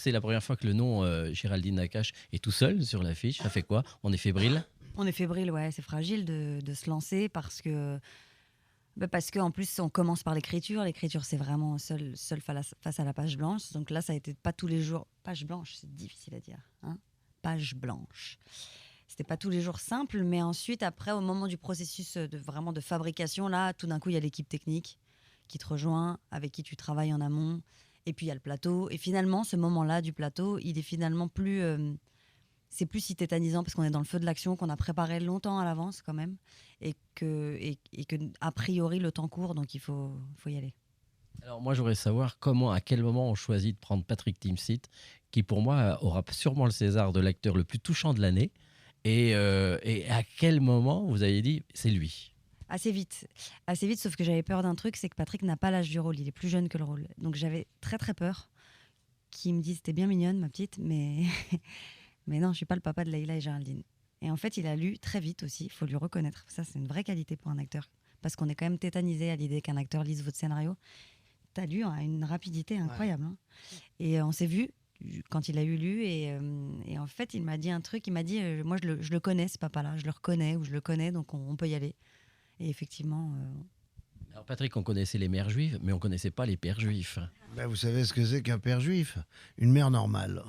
c'est la première fois que le nom Géraldine Nakache est tout seul sur l'affiche. Ça fait quoi? On est fébrile? On est fébrile, ouais, c'est fragile de se lancer parce que en plus on commence par l'écriture. L'écriture c'est vraiment seul face à la page blanche. Donc là ça a été pas tous les jours page blanche, c'est difficile à dire, hein, page blanche. C'était pas tous les jours simple, mais ensuite après au moment du processus vraiment de fabrication, là tout d'un coup il y a l'équipe technique qui te rejoint, avec qui tu travailles en amont, et puis il y a le plateau. Et finalement ce moment-là du plateau, il est finalement plus c'est plus si tétanisant parce qu'on est dans le feu de l'action, qu'on a préparé longtemps à l'avance quand même, et que a priori le temps court, donc faut y aller. Alors moi, j'aimerais savoir comment, à quel moment on choisit de prendre Patrick Timsit, qui pour moi aura sûrement le César de l'acteur le plus touchant de l'année, et à quel moment vous avez dit c'est lui? Assez vite, sauf que j'avais peur d'un truc, c'est que Patrick n'a pas l'âge du rôle, il est plus jeune que le rôle. Donc j'avais très très peur qu'il me dise t'es bien mignonne ma petite, mais mais non, je suis pas le papa de Leïla et Géraldine. Et en fait, il a lu très vite aussi, il faut lui reconnaître. Ça, c'est une vraie qualité pour un acteur. Parce qu'on est quand même tétanisé à l'idée qu'un acteur lise votre scénario. T'as lu à une rapidité incroyable, hein. Et on s'est vu quand il a eu lu. Et en fait, il m'a dit un truc. Il m'a dit moi, je le connais, ce papa-là. Je le reconnais ou je le connais, donc on peut y aller. Et effectivement. Alors Patrick, on connaissait les mères juives, mais on connaissait pas les pères juifs. Ben, vous savez ce que c'est qu'un père juif? Une mère normale.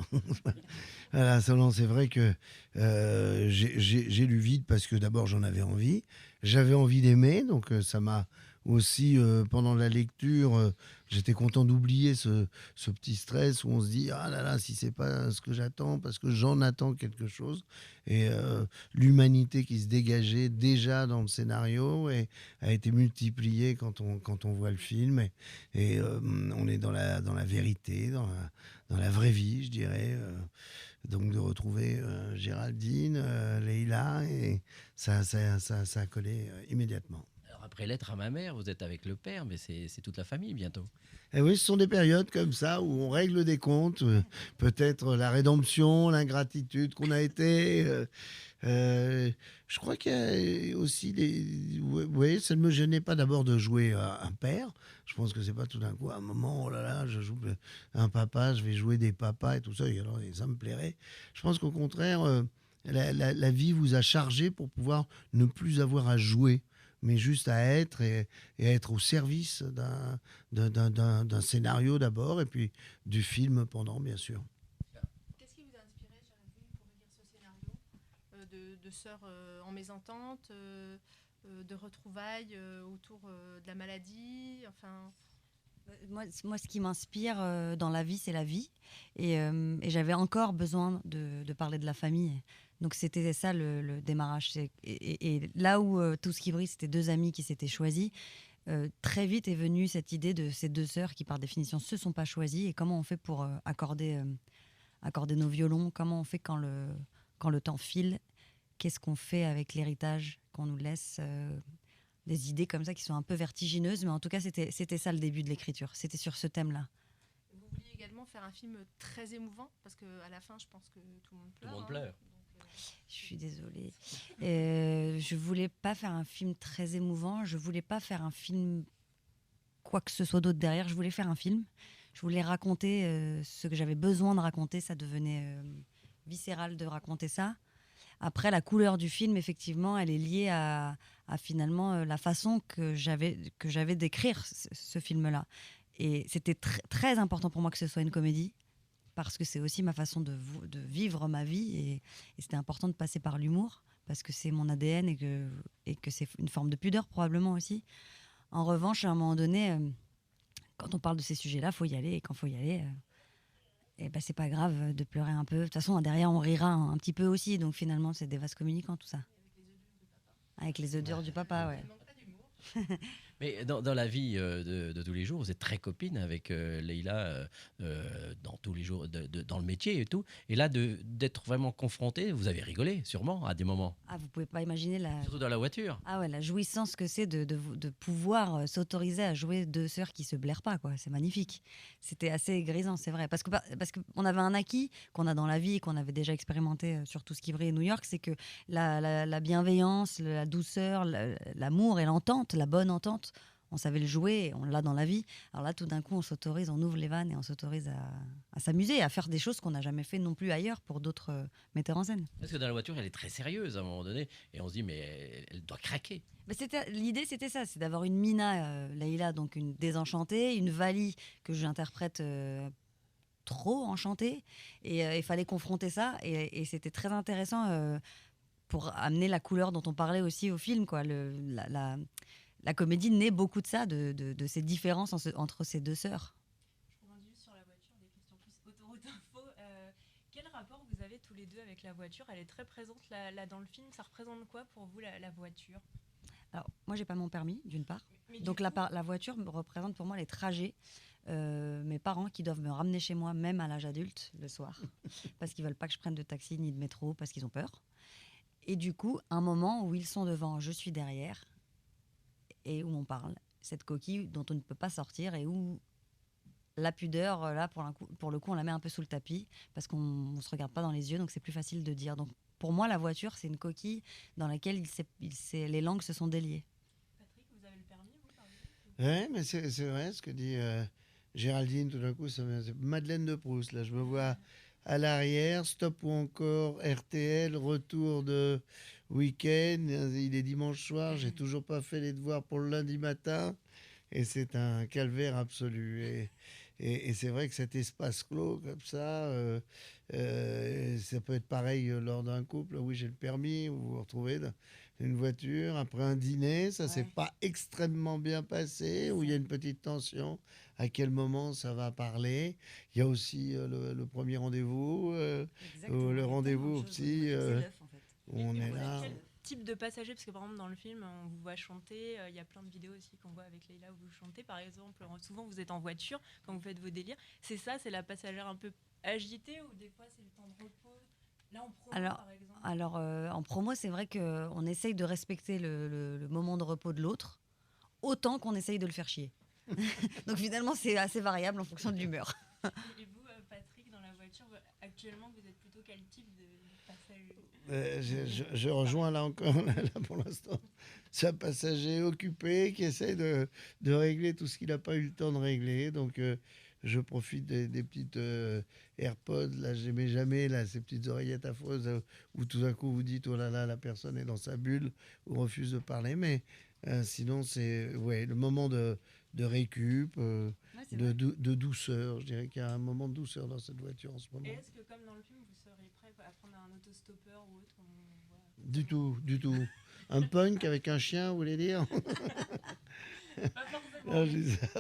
Voilà, non, c'est vrai que j'ai lu vite parce que d'abord j'en avais envie. J'avais envie d'aimer, donc ça m'a aussi, pendant la lecture, j'étais content d'oublier ce petit stress où on se dit ah là là, si c'est pas ce que j'attends, parce que j'en attends quelque chose. Et l'humanité qui se dégageait déjà dans le scénario a été multipliée quand on voit le film. Et on est dans la vérité, dans la vraie vie, je dirais. Donc de retrouver Géraldine, Leïla, et ça a collé immédiatement. Alors après Lettre à ma mère, vous êtes avec le père, mais c'est toute la famille bientôt. Et oui, ce sont des périodes comme ça où on règle des comptes, peut-être la rédemption, l'ingratitude qu'on a été. Je crois qu'il y a aussi des. Oui, ça ne me gênait pas d'abord de jouer un père. Je pense que c'est pas tout d'un coup, à un moment, oh là là, je joue un papa, je vais jouer des papas et tout ça, et alors ça me plairait. Je pense qu'au contraire, la vie vous a chargé pour pouvoir ne plus avoir à jouer, mais juste à être et à être au service d'un scénario d'abord, et puis du film pendant, bien sûr. Qu'est-ce qui vous a inspiré, Géraldine, pour écrire ce scénario de sœurs en mésentente, de retrouvailles autour de la maladie, enfin... Moi, ce qui m'inspire dans la vie, c'est la vie. Et j'avais encore besoin de parler de la famille. Donc c'était ça le démarrage. Et là où Tout ce qui brille, c'était deux amis qui s'étaient choisis, très vite est venue cette idée de ces deux sœurs qui, par définition, se sont pas choisies. Et comment on fait pour accorder nos violons? Comment on fait quand le temps file? Qu'est-ce qu'on fait avec l'héritage qu'on nous laisse? Des idées comme ça qui sont un peu vertigineuses, mais en tout cas, c'était ça le début de l'écriture. C'était sur ce thème-là. Vous vouliez également faire un film très émouvant, parce qu'à la fin, je pense que tout le monde pleure. Tout le monde pleure. Je suis désolée. Je voulais pas faire un film très émouvant. Je voulais pas faire un film quoi que ce soit d'autre derrière. Je voulais faire un film. Je voulais raconter ce que j'avais besoin de raconter. Ça devenait viscéral de raconter ça. Après, la couleur du film, effectivement, elle est liée à finalement la façon que j'avais d'écrire ce film-là. Et c'était très important pour moi que ce soit une comédie, parce que c'est aussi ma façon de vivre ma vie. Et c'était important de passer par l'humour, parce que c'est mon ADN et que c'est une forme de pudeur probablement aussi. En revanche, à un moment donné, quand on parle de ces sujets-là, il faut y aller. Et quand il faut y aller... et ben c'est pas grave de pleurer un peu. De toute façon, derrière, on rira un petit peu aussi. Donc finalement, c'est des vases communicants, tout ça. Avec les œufs durs du papa, ouais. Mais dans la vie de tous les jours, vous êtes très copine avec Leïla dans tous les jours, dans le métier et tout. Et là, d'être vraiment confronté, vous avez rigolé, sûrement, à des moments. Ah, vous pouvez pas imaginer Surtout dans la voiture. Ah ouais, la jouissance que c'est de pouvoir s'autoriser à jouer deux sœurs qui se blairent pas, quoi. C'est magnifique. C'était assez grisant, c'est vrai. Parce qu'on avait un acquis qu'on a dans la vie et qu'on avait déjà expérimenté sur Tout ce qui brille à New York, c'est que la bienveillance, la douceur, l'amour et l'entente, la bonne entente, on savait le jouer, et on l'a dans la vie. Alors là, tout d'un coup, on s'autorise, on ouvre les vannes et on s'autorise à s'amuser, à faire des choses qu'on n'a jamais fait non plus ailleurs pour d'autres metteurs en scène. Parce que dans la voiture, elle est très sérieuse à un moment donné, et on se dit, mais elle doit craquer. Bah, l'idée, c'était ça, c'est d'avoir une Mina, Leïla, donc une désenchantée, une Vali que j'interprète trop enchantée, et il fallait confronter ça, et c'était très intéressant pour amener la couleur dont on parlait aussi au film, quoi. La comédie naît beaucoup de ça, de ces différences entre ces deux sœurs. Je rebondis juste sur la voiture, des questions plus autoroute info. Quel rapport vous avez tous les deux avec la voiture? Elle est très présente là dans le film. Ça représente quoi pour vous la voiture? Alors, moi, j'ai pas mon permis, d'une part. Mais Donc, la voiture représente pour moi les trajets. Mes parents qui doivent me ramener chez moi, même à l'âge adulte, le soir, parce qu'ils veulent pas que je prenne de taxi ni de métro, parce qu'ils ont peur. Et du coup, un moment où ils sont devant, je suis derrière, et où on parle. Cette coquille dont on ne peut pas sortir, et où la pudeur, là, pour le coup, on la met un peu sous le tapis, parce qu'on ne se regarde pas dans les yeux, donc c'est plus facile de dire. Donc, pour moi, la voiture, c'est une coquille dans laquelle les langues se sont déliées. Patrick, vous avez le permis, vous, par exemple? Oui, mais c'est vrai ce que dit Géraldine, tout d'un coup, c'est Madeleine de Proust. Là, je me vois à l'arrière, stop ou encore, RTL, retour de week-end. Il est dimanche soir, j'ai toujours pas fait les devoirs pour le lundi matin. Et c'est un calvaire absolu. Et c'est vrai que cet espace clos, comme ça peut être pareil lors d'un couple. Oui, j'ai le permis, vous vous retrouvez dans une voiture, après un dîner, ça s'est pas extrêmement bien passé, où il y a une petite tension, à quel moment ça va parler. Il y a aussi le premier rendez-vous, le rendez-vous aussi, où on est là. Quel type de passager? Parce que par exemple dans le film on vous voit chanter, il y a plein de vidéos aussi qu'on voit avec Leïla où vous chantez par exemple. Souvent vous êtes en voiture quand vous faites vos délires. C'est ça, c'est la passagère un peu agitée, ou des fois c'est le temps de repos? Là en promo par exemple. Alors en promo, c'est vrai qu'on essaye de respecter le moment de repos de l'autre, autant qu'on essaye de le faire chier. Donc finalement c'est assez variable en fonction de l'humeur. Et vous Patrick, dans la voiture, actuellement vous êtes plutôt quel type de passager? Je rejoins là encore, là, pour l'instant, c'est un passager occupé qui essaie de régler tout ce qu'il n'a pas eu le temps de régler. Donc, je profite des petites AirPods. Là, j'aimais jamais là, ces petites oreillettes affreuses où tout d'un coup vous dites oh là là, la personne est dans sa bulle ou refuse de parler. Mais sinon, c'est le moment de récup, de douceur. Je dirais qu'il y a un moment de douceur dans cette voiture en ce moment. Et est-ce que comme dans le film vous serez prêt à prendre un autostoppeur ou autre? Du tout, du tout. Un punk avec un chien, vous voulez dire? Pas forcément. Non,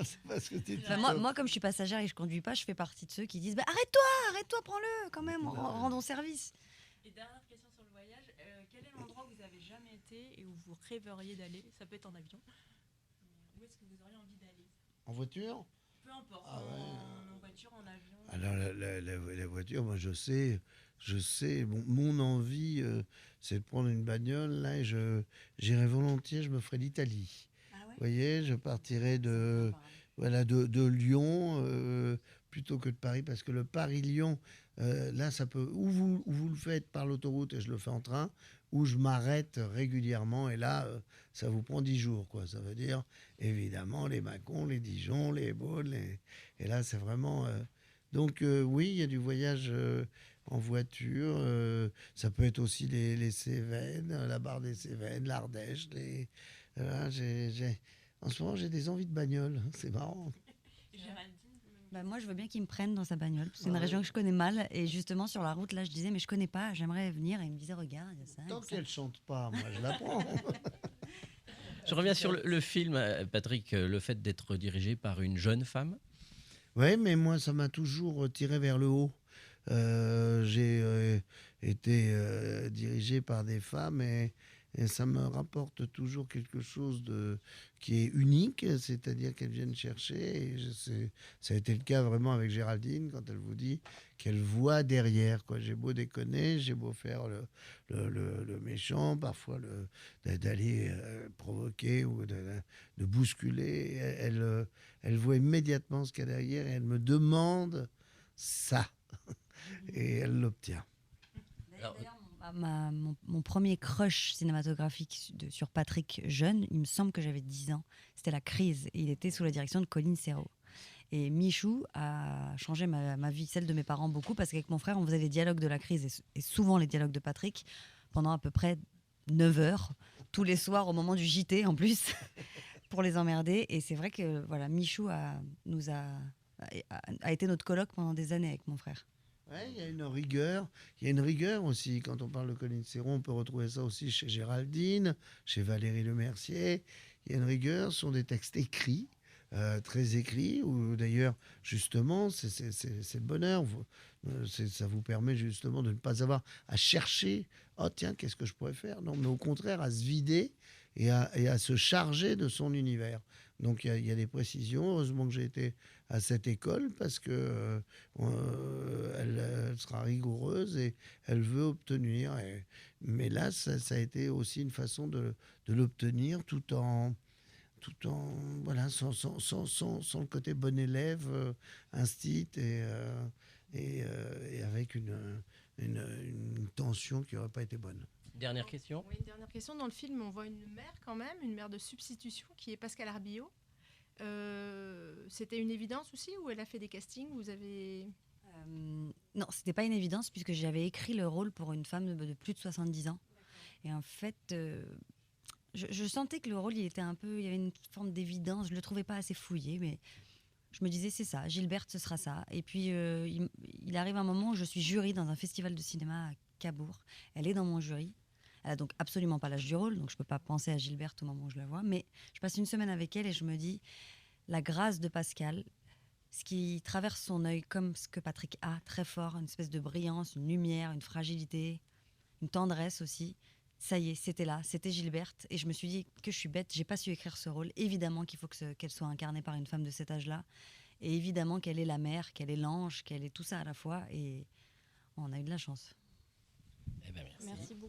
c'est pas ce que tu dis. Moi, comme je suis passagère et je conduis pas, je fais partie de ceux qui disent arrête-toi, prends-le quand même, rendons service. Et dernière question sur le voyage, quel est l'endroit où vous avez jamais été et où vous rêveriez d'aller? Ça peut être en avion. Où est-ce que vous auriez envie d'aller? En voiture? Peu importe, en voiture, en avion. Alors la voiture, moi je sais, mon envie, c'est de prendre une bagnole là et j'irai volontiers, je me ferai l'Italie. Vous voyez, je partirai de Lyon plutôt que de Paris, parce que le Paris-Lyon, là, ça peut. Ou vous le faites par l'autoroute et je le fais en train, ou je m'arrête régulièrement et là, ça vous prend 10 jours, quoi. Ça veut dire, évidemment, les Mâcon, les Dijon, les Baudes, et là, c'est vraiment. Donc, oui, il y a du voyage en voiture. Ça peut être aussi les Cévennes, la barre des Cévennes, l'Ardèche, en ce moment, j'ai des envies de bagnole. C'est marrant. Moi, je veux bien qu'il me prenne dans sa bagnole. C'est une région que je connais mal. Et justement, sur la route, là, je disais, mais je connais pas, j'aimerais venir. Et il me disait, regarde, il y a ça. Tant qu'elle chante pas, moi, je la prends. Je reviens sur le film, Patrick, le fait d'être dirigé par une jeune femme. Oui, mais moi, ça m'a toujours tiré vers le haut. J'ai été dirigé par des femmes et ça me rapporte toujours quelque chose qui est unique, c'est-à-dire qu'elles viennent chercher. Et ça a été le cas vraiment avec Géraldine, quand elle vous dit qu'elle voit derrière, quoi. J'ai beau déconner, j'ai beau faire le méchant, parfois d'aller provoquer ou de bousculer. Elle voit immédiatement ce qu'il y a derrière et elle me demande ça. Et elle l'obtient. D'ailleurs, Mon premier crush cinématographique sur Patrick jeune, il me semble que j'avais 10 ans. C'était La Crise. Et il était sous la direction de Colin Serrault. Et Michou a changé ma vie, celle de mes parents, beaucoup, parce qu'avec mon frère, on faisait les dialogues de La Crise et souvent les dialogues de Patrick pendant à peu près 9 heures, tous les soirs au moment du JT en plus, pour les emmerder. Et c'est vrai que voilà, Michou a été notre coloc pendant des années avec mon frère. Ouais, il y a une rigueur. Il y a une rigueur aussi. Quand on parle de Colin Serrault, on peut retrouver ça aussi chez Géraldine, chez Valérie Lemercier. Il y a une rigueur. Ce sont des textes écrits, très écrits, où d'ailleurs, justement, c'est le bonheur. Ça vous permet justement de ne pas avoir à chercher. Oh tiens, qu'est-ce que je pourrais faire? Non, mais au contraire, à se vider et à se charger de son univers. Donc il y a des précisions. Heureusement que j'ai été à cette école parce que elle sera rigoureuse et elle veut obtenir. Mais là, ça a été aussi une façon de l'obtenir tout en voilà, sans le côté bon élève, instit et avec une tension qui n'aurait pas été bonne. Dernière question. Oui, une dernière question. Dans le film, on voit une mère quand même, une mère de substitution qui est Pascal Arbillot. C'était une évidence aussi ou elle a fait des castings? Vous avez... Non, c'était pas une évidence puisque j'avais écrit le rôle pour une femme de plus de 70 ans. Et en fait, je sentais que le rôle, il y avait une forme d'évidence. Je le trouvais pas assez fouillé, mais je me disais c'est ça, Gilberte, ce sera ça. Et puis il arrive un moment où je suis jury dans un festival de cinéma à Cabourg. Elle est dans mon jury. Elle a donc absolument pas l'âge du rôle, donc je peux pas penser à Gilberte au moment où je la vois. Mais je passe une semaine avec elle et je me dis la grâce de Pascal, ce qui traverse son œil comme ce que Patrick a, très fort, une espèce de brillance, une lumière, une fragilité, une tendresse aussi. Ça y est, c'était là, c'était Gilberte. Et je me suis dit que je suis bête, j'ai pas su écrire ce rôle. Évidemment qu'il faut qu'elle soit incarnée par une femme de cet âge-là. Et évidemment qu'elle est la mère, qu'elle est l'ange, qu'elle est tout ça à la fois. Et on a eu de la chance. Eh ben, merci. Merci beaucoup.